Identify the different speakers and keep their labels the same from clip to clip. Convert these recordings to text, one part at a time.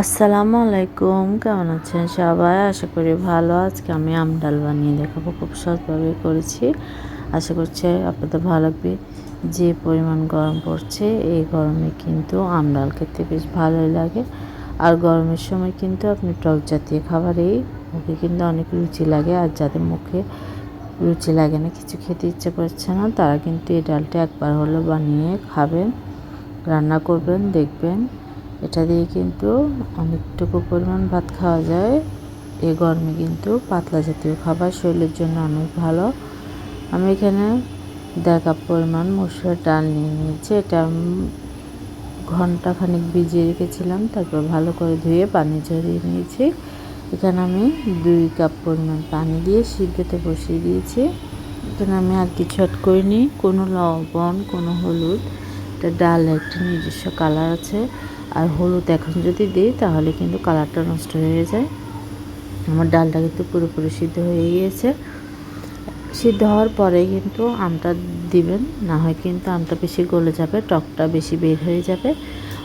Speaker 1: আসসালামু আলাইকুম, কেমন আছেন সবাই? আশা করি ভালো। আজকে আমি আম ডাল বানিয়ে দেখাবো, খুব সহজভাবে করেছি। আশা করছি আপনাদের ভালো লাগবে। যে পরিমাণ গরম পড়ছে, এই গরমে কিন্তু আম ডাল খেতে বেশ ভালোই লাগে। আর গরমের সময় কিন্তু আপনি টক জাতীয় খাবারেই মুখে কিন্তু অনেক রুচি লাগে। আর যাদের মুখে রুচি লাগে না, কিছু খেতে ইচ্ছে করছে না, তারা কিন্তু এই ডালটা একবার হলেও বানিয়ে খাবেন, রান্না করবেন, দেখবেন এটা দিয়ে কিন্তু অনেকটুকু পরিমাণ ভাত খাওয়া যায়। এই গরমে কিন্তু পাতলা জাতীয় খাবার শরীরের জন্য অনেক ভালো। আমি এখানে 1.5 কাপ পরিমাণ মসুর ডাল নিয়ে নিয়েছি। এটা ঘন্টাখানিক ভিজিয়ে রেখেছিলাম, তারপর ভালো করে ধুয়ে পানি ঝরিয়ে নিয়েছি। এখানে আমি 2 কাপ পরিমাণ পানি দিয়ে সিদ্ধতে বসিয়ে দিয়েছি। এখানে আমি আর কিছু অ্যাড করিনি, কোনো লবণ, কোনো হলুদ। এটা ডালে একটা নিজস্ব কালার আছে, আর হলুদ এখন যদি দিই তাহলে কিন্তু কালারটা নষ্ট হয়ে যায়। আমার ডালটা কিন্তু পুরোপুরি সিদ্ধ হয়ে গিয়েছে। সিদ্ধ হওয়ার পরে কিন্তু আমটা দিবেন, না হয় কিন্তু আমটা বেশি গলে যাবে, টকটা বেশি বের হয়ে যাবে।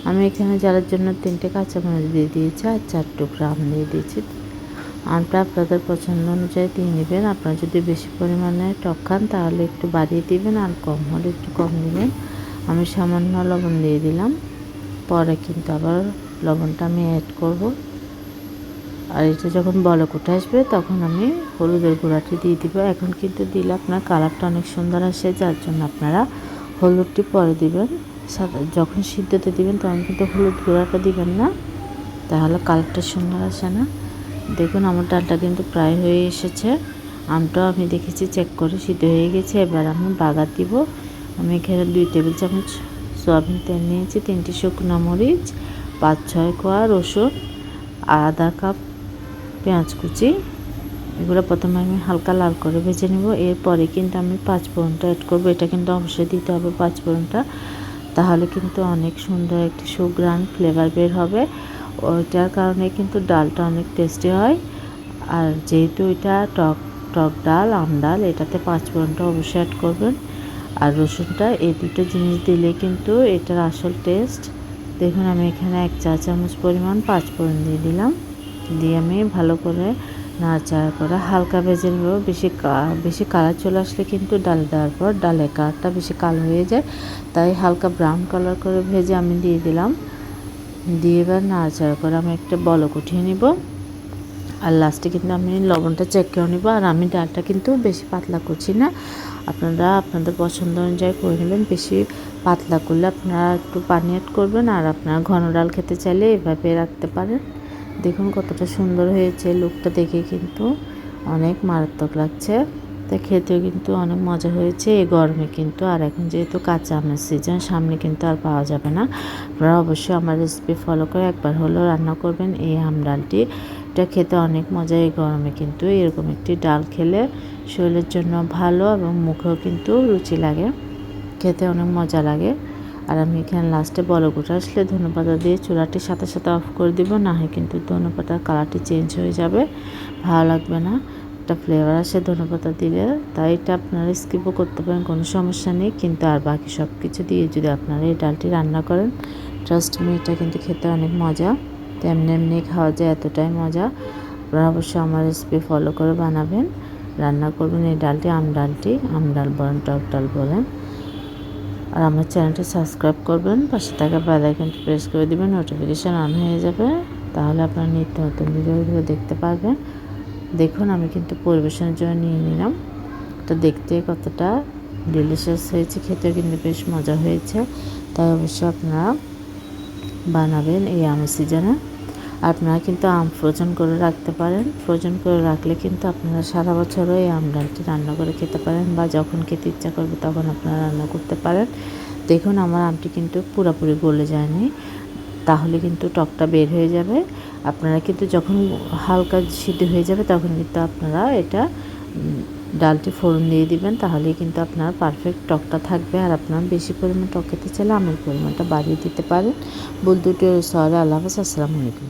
Speaker 1: আমি এখানে জ্বালার জন্য 3টে কাঁচামরিচ দিয়ে দিয়েছি আর 4 টুকরা আম দিয়ে দিয়েছি। আমটা আপনাদের পছন্দ অনুযায়ী দিয়ে নেবেন। আপনারা যদি বেশি পরিমাণে টক খান তাহলে একটু বাড়িয়ে দিবেন, আর কম হলে একটু কম দিবেন। আমি সামান্য লবণ দিয়ে দিলাম, পরে কিন্তু আবার লবণটা আমি অ্যাড করব। আর এটা যখন বলক উঠে আসবে তখন আমি হলুদের গুঁড়াটি দিয়ে দিব। এখন কিন্তু দিলে আপনার কালারটা অনেক সুন্দর আসে, যার জন্য আপনারা হলুদটি পরে দিবেন। যখন সিদ্ধতে দিবেন তখন কিন্তু হলুদ গুঁড়াটা দিবেন না, তাহলে কালারটা সুন্দর আসে না। দেখুন আমার ডালটা কিন্তু প্রায় হয়ে এসেছে। আমটাও আমি দেখেছি চেক করে সিদ্ধ হয়ে গেছে। এবার আমি বাগার দিব। আমি এখানে 2 টেবিল চামচ সয়াবিন তেল নিয়েছি, 3টি শুকনো মরিচ, 5-6 কোয়া রসুন, আধা কাপ পেঁয়াজ কুচি। এগুলো প্রথমে আমি হালকা লাল করে ভেজে নেব। এরপরে কিন্তু আমি 5 ফোড়নটা অ্যাড করবো। এটা কিন্তু অবশ্যই দিতে হবে 5 ফোড়নটা, তাহলে কিন্তু অনেক সুন্দর একটি সুঘ্রাণ ফ্লেভার বের হবে। ওইটার কারণে কিন্তু ডালটা অনেক টেস্টি হয়। আর যেহেতু এটা টক টক ডাল, আম ডাল, এটাতে 5 ফোড়নটা অবশ্যই অ্যাড করবেন। আর রসুনটা, এই দুটো জিনিস দিলে কিন্তু এটার আসল টেস্ট। দেখুন আমি এখানে 1 চা চামচ পরিমাণ 5 ফোড়ন দিয়ে দিলাম। দিয়ে আমি ভালো করে নাড়াচাড়া করে হালকা ভেজে নেব। বেশি কালার চলে আসলে কিন্তু ডাল দেওয়ার পর ডালের কালারটা বেশি কালো হয়ে যায়, তাই হালকা ব্রাউন কালার করে ভেজে আমি দিয়ে দিলাম। দিয়ে এবার নাড়াচাড়া করে আমি একটা বলক উঠিয়ে নিব। আর লাস্টে কিন্তু আমি লবণটা চেক করে নেব। আর আমি ডালটা কিন্তু বেশি পাতলা করছি না, আপনারা আপনাদের পছন্দ অনুযায়ী করে নেবেন। বেশি পাতলা করলে আপনারা একটু পানি অ্যাড করবেন, আর আপনারা ঘন ডাল খেতে চাইলে এভাবে রাখতে পারেন। দেখুন কতটা সুন্দর হয়েছে, লুকটা দেখে কিন্তু অনেক মারাত্মক লাগছে, তাই খেতেও কিন্তু অনেক মজা হয়েছে এই গরমে কিন্তু। আর এখন যেহেতু কাঁচা আমের সিজন, সামনে কিন্তু আর পাওয়া যাবে না। আপনারা অবশ্যই আমার রেসিপি ফলো করে একবার হলেও রান্না করবেন এই আম ডালটি। এটা খেতে অনেক মজা। এই গরমে কিন্তু এরকম একটি ডাল খেলে শরীরের জন্য ভালো, এবং মুখেও কিন্তু রুচি লাগে, খেতে অনেক মজা লাগে। আর আমি এখানে লাস্টে বলক উঠে আসলে ধনেপাতা দিয়ে চুলাটির সাথে সাথে অফ করে দিব, না হয় কিন্তু ধনেপাতার কালারটি চেঞ্জ হয়ে যাবে, ভালো লাগবে না। একটা ফ্লেভার আসে ধনেপাতা দিলে, তাই এটা আপনারা স্কিপও করতে পারেন, কোনো সমস্যা নেই। কিন্তু আর বাকি সব কিছু দিয়ে যদি আপনারা এই ডালটি রান্না করেন, ট্রাস্ট মি, এটা কিন্তু খেতে অনেক মজা। তো এমনি এমনি খাওয়া যায়, এতটাই মজা। আপনারা অবশ্যই আমার রেসিপি ফলো করে বানাবেন, রান্না করবেন এই ডালটি। আম ডাল বলেন, টক ডাল বলেন। আর আমার চ্যানেলটি সাবস্ক্রাইব করবেন, পাশে থাকা বেল আইকনটি প্রেস করে দিবেন, নোটিফিকেশান অন হয়ে যাবে, তাহলে আপনারা নিত্য নতুন ভিডিওগুলো দেখতে পারবেন। দেখুন আমি কিন্তু পরিবেশনের জন্য নিয়ে নিলাম। তো দেখতে কতটা ডিলিশিয়াস হয়েছে, খেতেও কিন্তু বেশ মজা হয়েছে। তাই অবশ্যই আপনারা বানাবেন এই আমের সিজনে। আপনারা কিন্তু আম ফ্রোজেন করে রাখতে পারেন। ফ্রোজেন করে রাখলে কিন্তু আপনারা সারা বছরও এই আম ডালটি রান্না করে খেতে পারেন, বা যখন খেতে ইচ্ছা করবে তখন আপনারা রান্না করতে পারেন। দেখুন আমার আমটি কিন্তু পুরোপুরি গলে যায়নি, তাহলে কিন্তু টকটা বের হয়ে যাবে। আপনারা কিন্তু যখন হালকা সিদ্ধ হয়ে যাবে তখন কিন্তু আপনারা এটা ডালটি ফোড়ন দিয়ে দিবেন, তাহলেই কিন্তু আপনার পারফেক্ট টকটা থাকবে। আর আপনারা বেশি পরিমাণ টক খেতে চাইলে আমের পরিমাণটা বাড়িয়ে দিতে পারেন। ভুল দুটো সরি, আল্লাহ হাফেজ, আসসালামু আলাইকুম।